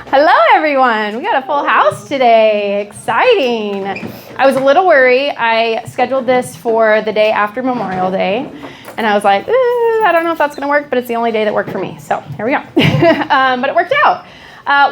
Hello, everyone. We got a full house today. Exciting. I was a little worried. I scheduled this for the day after Memorial Day, and I was like, I don't know if that's going to work, but it's the only day that worked for me. So here we go. But it worked out.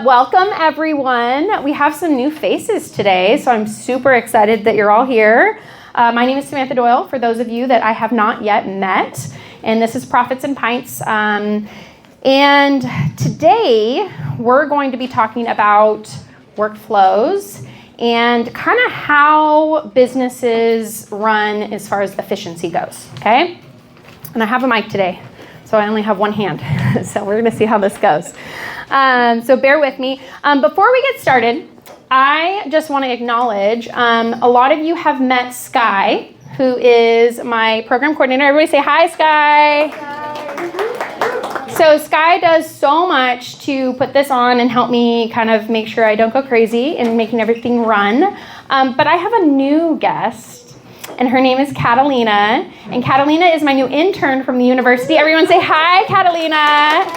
Welcome, everyone. We have some new faces today, so I'm super excited that you're all here. My name is Samantha Doyle, for those of you that I have not yet met, and this is Profits and Pints. And today, we're going to be talking about workflows and kind of how businesses run as far as efficiency goes, okay? And I have a mic today, so I only have one hand, so we're going to see how this goes. So bear with me. Before we get started, I just want to acknowledge a lot of you have met Sky, who is my program coordinator. Everybody say hi, Sky. Hi. So Sky does so much to put this on and help me kind of make sure I don't go crazy in making everything run. But I have a new guest, and her name is Catalina. And Catalina is my new intern from the university. Everyone say hi, Catalina.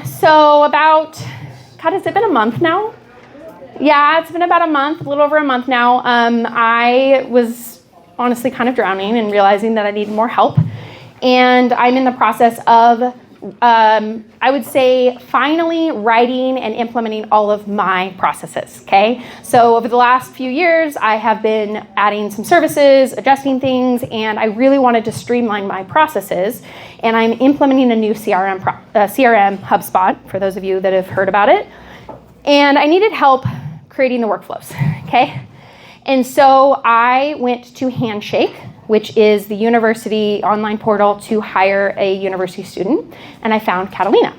So about, God, has it been a month now? Yeah, it's been about a month, a little over a month now. I was honestly kind of drowning and realizing that I needed more help. And I'm in the process of, I would say, finally writing and implementing all of my processes, okay? So over the last few years, I have been adding some services, adjusting things, and I really wanted to streamline my processes. And I'm implementing a new CRM HubSpot, for those of you that have heard about it. And I needed help creating the workflows, okay? And so I went to Handshake, which is the university online portal to hire a university student, and I found Catalina.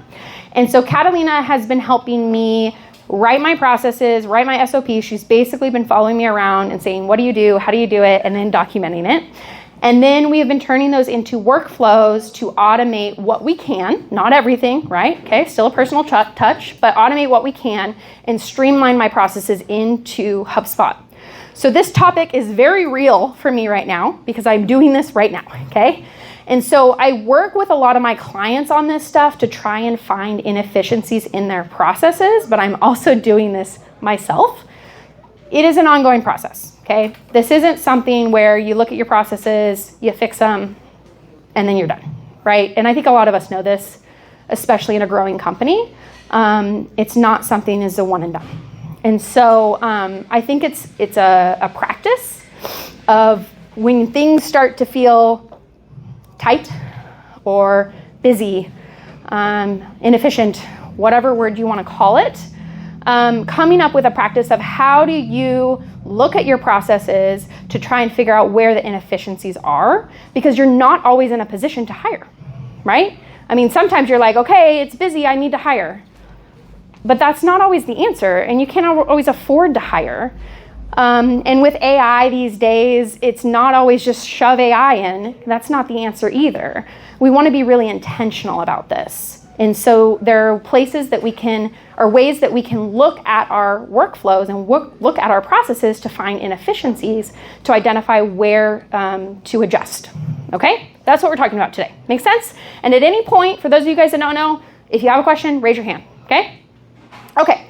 And so Catalina has been helping me write my processes, write my SOPs. She's basically been following me around and saying, what do you do, how do you do it, and then documenting it. And then we have been turning those into workflows to automate what we can, not everything, right? Okay, still a personal touch, but automate what we can and streamline my processes into HubSpot. So this topic is very real for me right now because I'm doing this right now, okay? And so I work with a lot of my clients on this stuff to try and find inefficiencies in their processes, but I'm also doing this myself. It is an ongoing process, okay? This isn't something where you look at your processes, you fix them, and then you're done, right? And I think a lot of us know this, especially in a growing company. It's not something as a one and done. And so I think it's a practice of when things start to feel tight or busy, inefficient, whatever word you want to call it, coming up with a practice of how do you look at your processes to try and figure out where the inefficiencies are, because you're not always in a position to hire, right? I mean, sometimes you're like, okay, it's busy, I need to hire. But that's not always the answer, and you can't always afford to hire. And with AI these days, it's not always just shove AI in. That's not the answer either. We want to be really intentional about this. And so there are places that we can, or ways that we can look at our workflows and look at our processes to find inefficiencies to identify where to adjust. Okay? That's what we're talking about today. Make sense? And at any point, for those of you guys that don't know, if you have a question, raise your hand. Okay? Okay,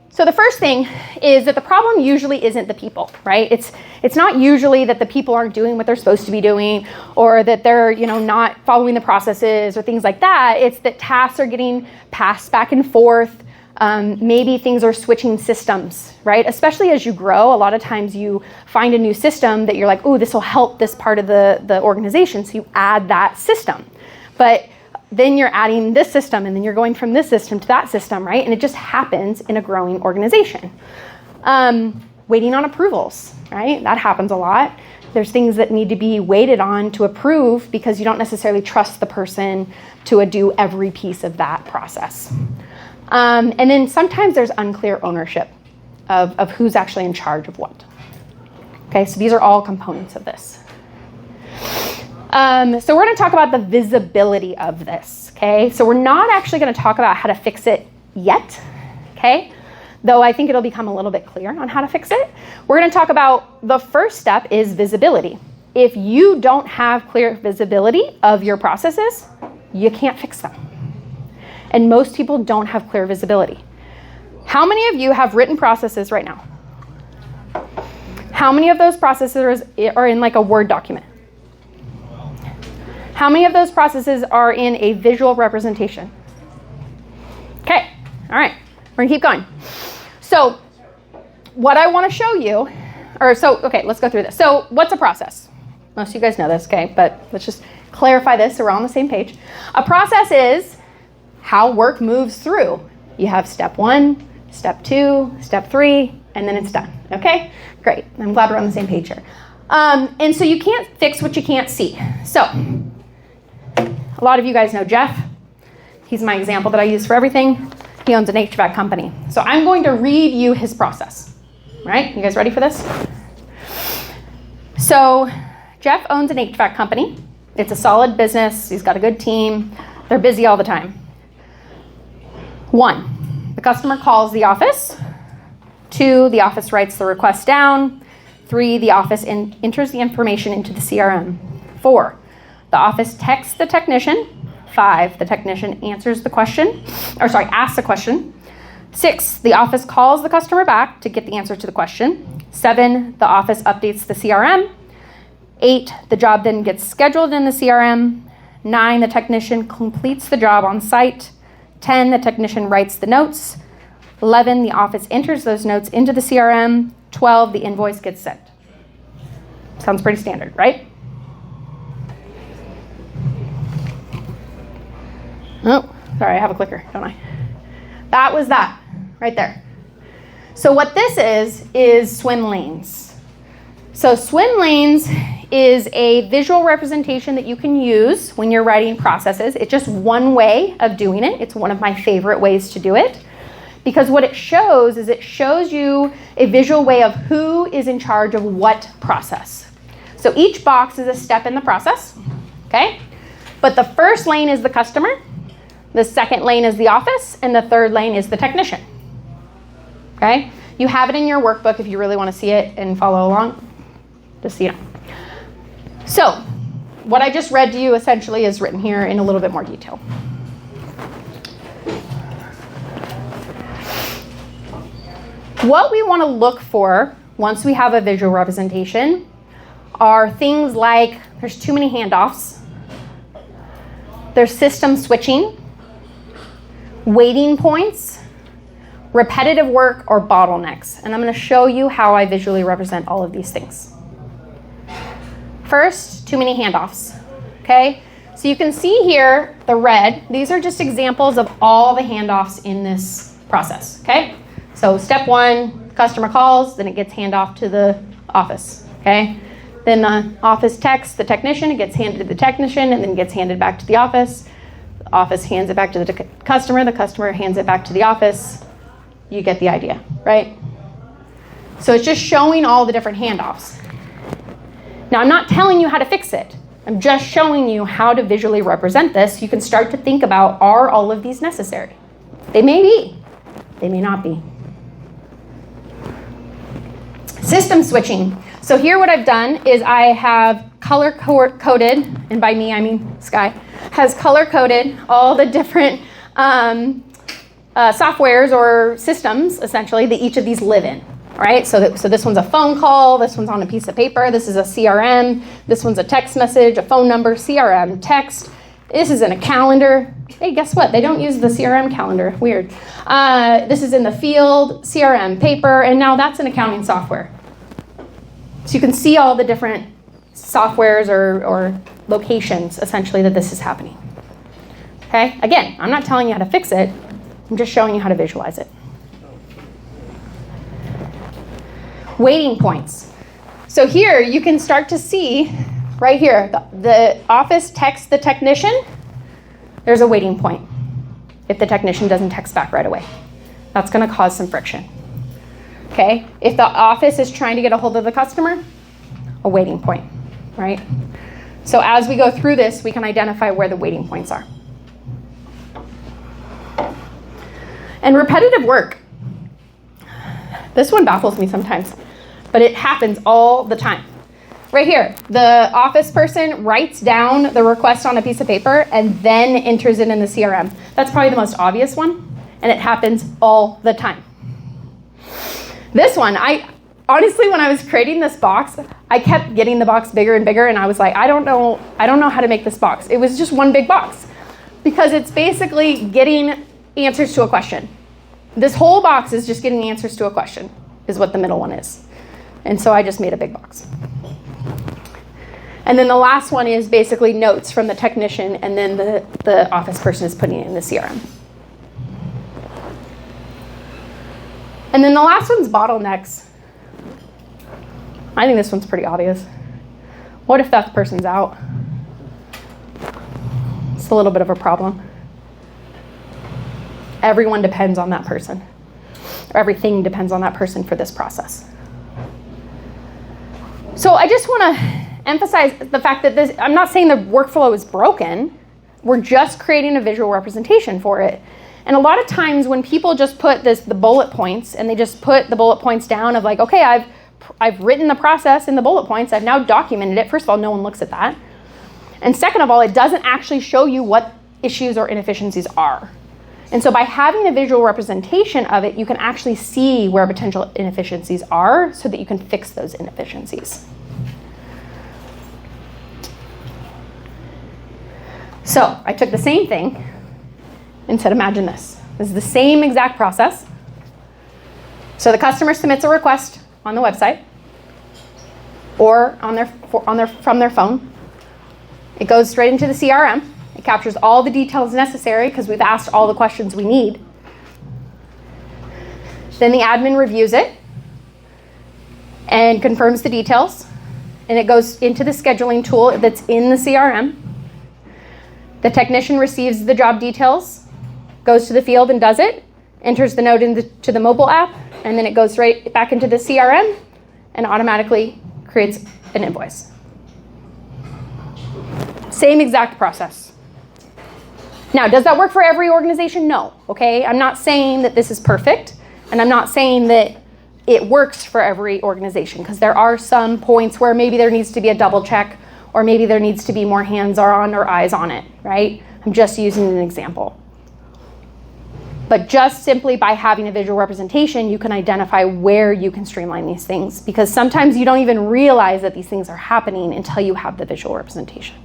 so the first thing is that the problem usually isn't the people, right? It's not usually that the people aren't doing what they're supposed to be doing, or that they're, not following the processes or things like that. It's that tasks are getting passed back and forth. Maybe things are switching systems, right? Especially as you grow, a lot of times you find a new system that you're like, oh, this will help this part of the organization, so you add that system. But then you're adding this system, and then you're going from this system to that system, right? And it just happens in a growing organization. Waiting on approvals, right? That happens a lot. There's things that need to be waited on to approve because you don't necessarily trust the person to do every piece of that process. And then sometimes there's unclear ownership of who's actually in charge of what. Okay, so these are all components of this. So we're going to talk about the visibility of this, okay? So we're not actually going to talk about how to fix it yet, okay? Though I think it'll become a little bit clear on how to fix it. We're going to talk about the first step is visibility. If you don't have clear visibility of your processes, you can't fix them. and most people don't have clear visibility. How many of you have written processes right now? How many of those processes are in like a Word document? How many of those processes are in a visual representation? Okay, all right, we're gonna keep going. So what I wanna show you, okay, let's go through this. So what's a process? Most of you guys know this, okay, but let's just clarify this so we're on the same page. A process is how work moves through. You have step 1, step 2, step 3, and then it's done, okay? Great, I'm glad we're on the same page here. And so you can't fix what you can't see. So a lot of you guys know Jeff. He's my example that I use for everything. He owns an HVAC company. So I'm going to read you his process, right? You guys ready for this? So Jeff owns an HVAC company. It's a solid business. He's got a good team. They're busy all the time. 1, the customer calls the office. 2, the office writes the request down. 3, the office enters the information into the CRM. 4, the office texts the technician. 5, the technician asks the question. 6, the office calls the customer back to get the answer to the question. 7, the office updates the CRM. 8, the job then gets scheduled in the CRM. 9, the technician completes the job on site. 10, the technician writes the notes. 11, the office enters those notes into the CRM. 12, the invoice gets sent. Sounds pretty standard, right? Oh, sorry, I have a clicker, don't I? That was that, right there. So what this is swim lanes. So swim lanes is a visual representation that you can use when you're writing processes. It's just one way of doing it. It's one of my favorite ways to do it. Because what it shows is it shows you a visual way of who is in charge of what process. So each box is a step in the process, okay? But the first lane is the customer, the second lane is the office, and the third lane is the technician, okay? You have it in your workbook if you really want to see it and follow along, just so you know. So what I just read to you essentially is written here in a little bit more detail. What we want to look for once we have a visual representation are things like there's too many handoffs, there's system switching, waiting points, repetitive work, or bottlenecks. And I'm going to show you how I visually represent all of these things. First, too many handoffs, okay? So you can see here the red. These are just examples of all the handoffs in this process, okay? So step 1, customer calls, then it gets handed off to the office, okay? Then the office texts the technician, it gets handed to the technician, and then gets handed back to the office. The office hands it back to the customer hands it back to the office. You get the idea, right? So it's just showing all the different handoffs. Now, I'm not telling you how to fix it. I'm just showing you how to visually represent this. You can start to think about, are all of these necessary? They may be. They may not be. System switching. So here what I've done is I have color-coded, and by me I mean Sky, has color-coded all the different softwares or systems, essentially, that each of these live in. All right, so this one's a phone call, this one's on a piece of paper, this is a CRM, this one's a text message, a phone number, CRM, text. This is in a calendar. Hey, guess what? They don't use the CRM calendar. Weird. This is in the field, CRM, paper, and now that's an accounting software. So you can see all the different softwares or locations, essentially, that this is happening. Okay? Again, I'm not telling you how to fix it. I'm just showing you how to visualize it. Waiting points. So here you can start to see, right here, the office texts the technician. There's a waiting point if the technician doesn't text back right away. That's going to cause some friction. Okay? If the office is trying to get a hold of the customer, a waiting point, right? So as we go through this, we can identify where the waiting points are. And repetitive work. This one baffles me sometimes, but it happens all the time. Right here, the office person writes down the request on a piece of paper and then enters it in the CRM. That's probably the most obvious one, and it happens all the time. This one, honestly, when I was creating this box, I kept getting the box bigger and bigger, and I was like, I don't know how to make this box. It was just one big box because it's basically getting answers to a question. This whole box is just getting answers to a question, is what the middle one is. And so I just made a big box. And then the last one is basically notes from the technician, and then the office person is putting it in the CRM. And then the last one's bottlenecks. I think this one's pretty obvious. What if that person's out? It's a little bit of a problem. Everyone depends on that person. Or everything depends on that person for this process. So I just want to emphasize the fact that I'm not saying the workflow is broken. We're just creating a visual representation for it. And a lot of times when people just put the bullet points, and they just put the bullet points down of like, okay, I've written the process in the bullet points. I've now documented it. First of all, no one looks at that. And second of all, it doesn't actually show you what issues or inefficiencies are. And so by having a visual representation of it, you can actually see where potential inefficiencies are so that you can fix those inefficiencies. So I took the same thing and said, imagine this. This is the same exact process. So the customer submits a request on the website or from their phone. It goes straight into the CRM. It captures all the details necessary because we've asked all the questions we need. Then the admin reviews it and confirms the details. And it goes into the scheduling tool that's in the CRM. The technician receives the job details, goes to the field and does it, enters the note into the mobile app, and then it goes right back into the CRM and automatically creates an invoice. Same exact process. Now, does that work for every organization? No, okay? I'm not saying that this is perfect, and I'm not saying that it works for every organization, because there are some points where maybe there needs to be a double check, or maybe there needs to be more hands-on or eyes on it, right? I'm just using an example. But just simply by having a visual representation, you can identify where you can streamline these things, because sometimes you don't even realize that these things are happening until you have the visual representation.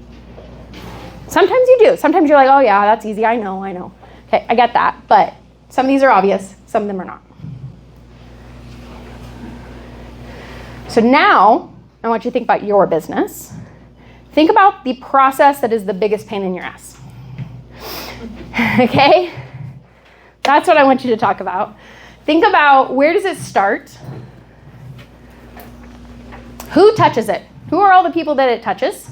Sometimes you do. Sometimes you're like, oh yeah, that's easy, I know. Okay, I get that, but some of these are obvious, some of them are not. So now, I want you to think about your business. Think about the process that is the biggest pain in your ass. Okay? That's what I want you to talk about. Think about, where does it start? Who touches it? Who are all the people that it touches?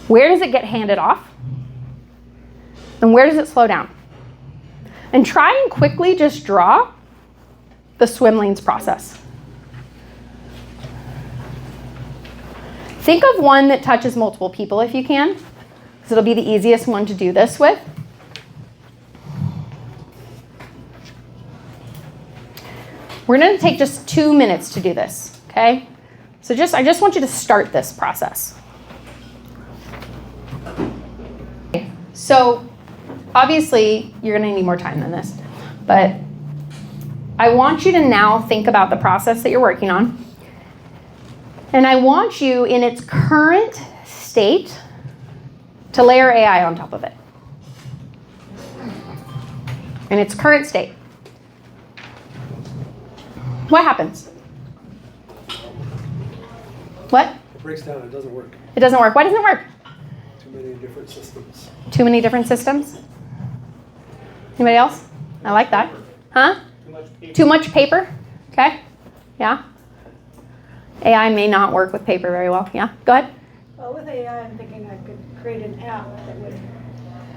Where does it get handed off? And where does it slow down? And try and quickly just draw the swim lanes process. Think of one that touches multiple people if you can, because it'll be the easiest one to do this with. We're going to take just 2 minutes to do this, okay? So I just want you to start this process. So obviously, you're going to need more time than this, but I want you to now think about the process that you're working on. And I want you, in its current state, to layer AI on top of it. In its current state. What happens? What? It breaks down, it doesn't work. It doesn't work. Why doesn't it work? Too many different systems. Too many different systems? Anybody else? I like that. Huh? Too much paper? Okay. Yeah. AI may not work with paper very well. Yeah, go ahead. Well, with AI, I'm thinking I could create an app that would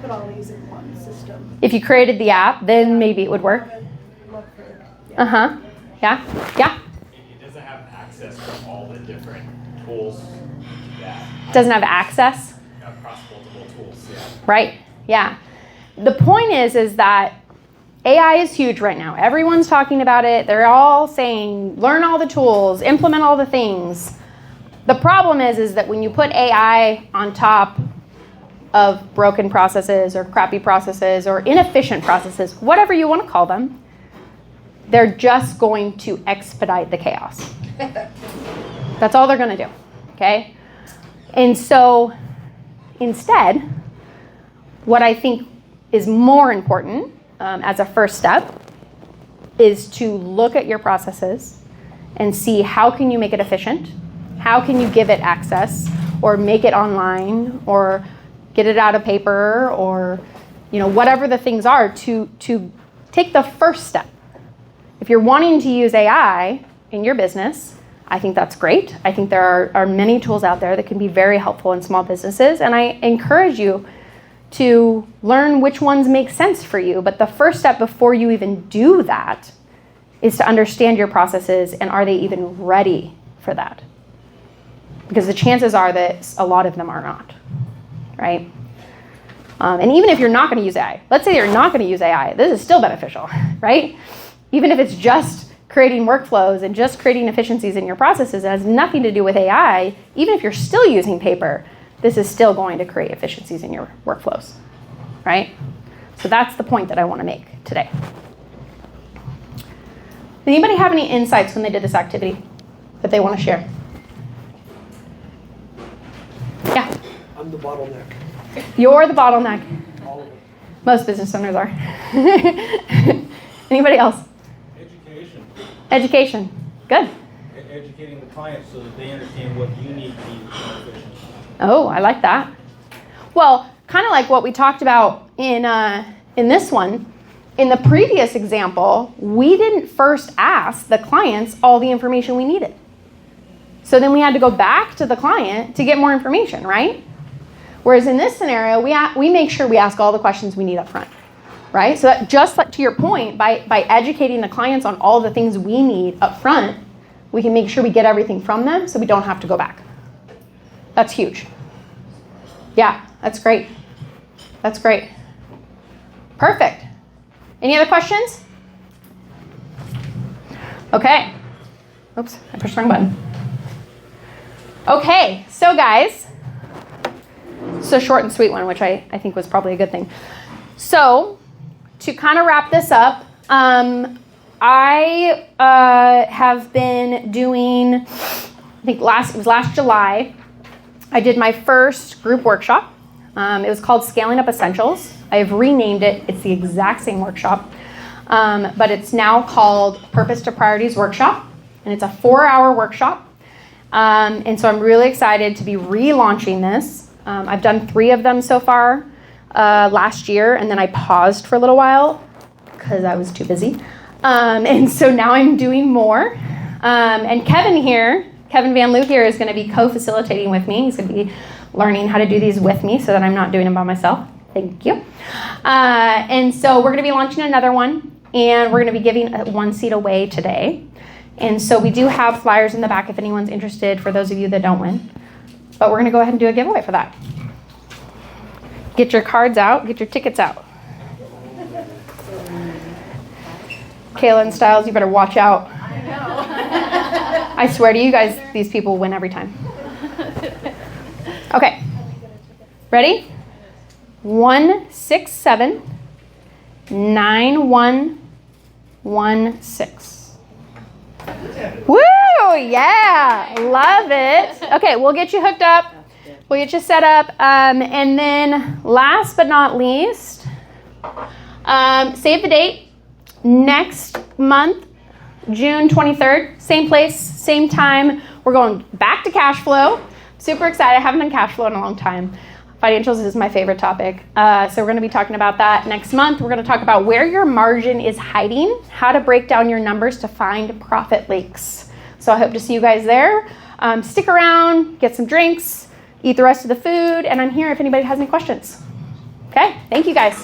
put all these in one system. If you created the app, then maybe it would work. Uh-huh. Yeah. Yeah. It doesn't have access to all the different tools that Doesn't have access. across multiple tools. Yeah. Right. Yeah. The point is that AI is huge right now. Everyone's talking about it. They're all saying, learn all the tools, implement all the things. The problem is that when you put AI on top of broken processes or crappy processes or inefficient processes, whatever you want to call them, they're just going to expedite the chaos. That's all they're going to do, okay? And so instead, what I think is more important as a first step is to look at your processes and see how can you make it efficient, how can you give it access or make it online or get it out of paper or whatever the things are to take the first step. If you're wanting to use AI in your business, I think that's great. I think there are many tools out there that can be very helpful in small businesses, and I encourage you to learn which ones make sense for you. But the first step before you even do that is to understand your processes and are they even ready for that? Because the chances are that a lot of them are not, right? And even if you're not going to use AI, let's say you're not going to use AI, this is still beneficial, right? Even if it's just creating workflows and just creating efficiencies in your processes, it has nothing to do with AI. Even if you're still using paper, this is still going to create efficiencies in your workflows, right? So that's the point that I want to make today. Did anybody have any insights when they did this activity that they want to share? Yeah. I'm the bottleneck. You're the bottleneck. All of it. Most business owners are. Anybody else? Education. Education. Good. Educating the clients so that they understand what you need to be more efficient. Oh, I like that. Well, kind of like what we talked about in this one. In the previous example, we didn't first ask the clients all the information we needed. So then we had to go back to the client to get more information, right? Whereas in this scenario, we make sure we ask all the questions we need up front, right? So that just like to your point, by educating the clients on all the things we need up front, we can make sure we get everything from them so we don't have to go back. That's huge. Yeah, that's great. That's great. Perfect. Any other questions? Okay. Oops, I pushed the wrong button. Okay, so guys, it's a short and sweet one, which I think was probably a good thing. So to kind of wrap this up, I have been doing, I think it was last July, I did my first group workshop. It was called Scaling Up Essentials. I've renamed it. It's the exact same workshop, but it's now called Purpose to Priorities Workshop, and it's a 4-hour workshop. And so I'm really excited to be relaunching this. I've done 3 of them so far last year, and then I paused for a little while because I was too busy. And so now I'm doing more. And Kevin Van Loo here is going to be co-facilitating with me. He's going to be learning how to do these with me so that I'm not doing them by myself. Thank you. And so we're going to be launching another one, and we're going to be giving 1 seat away today. And so we do have flyers in the back if anyone's interested, for those of you that don't win. But we're going to go ahead and do a giveaway for that. Get your cards out. Get your tickets out. Kayla and Styles, you better watch out. I know. I swear to you guys, these people win every time. Okay. Ready? 167 9116. Woo! Yeah, love it. Okay, we'll get you hooked up. We'll get you set up. And then last but not least, save the date. Next month, June 23rd, same place, same time. We're going back to cash flow. Super excited. I haven't done cash flow in a long time. Financials is my favorite topic. So we're going to be talking about that next month. We're going to talk about where your margin is hiding, how to break down your numbers to find profit leaks. So I hope to see you guys there. Stick around, get some drinks, eat the rest of the food, and I'm here if anybody has any questions. Okay, thank you guys.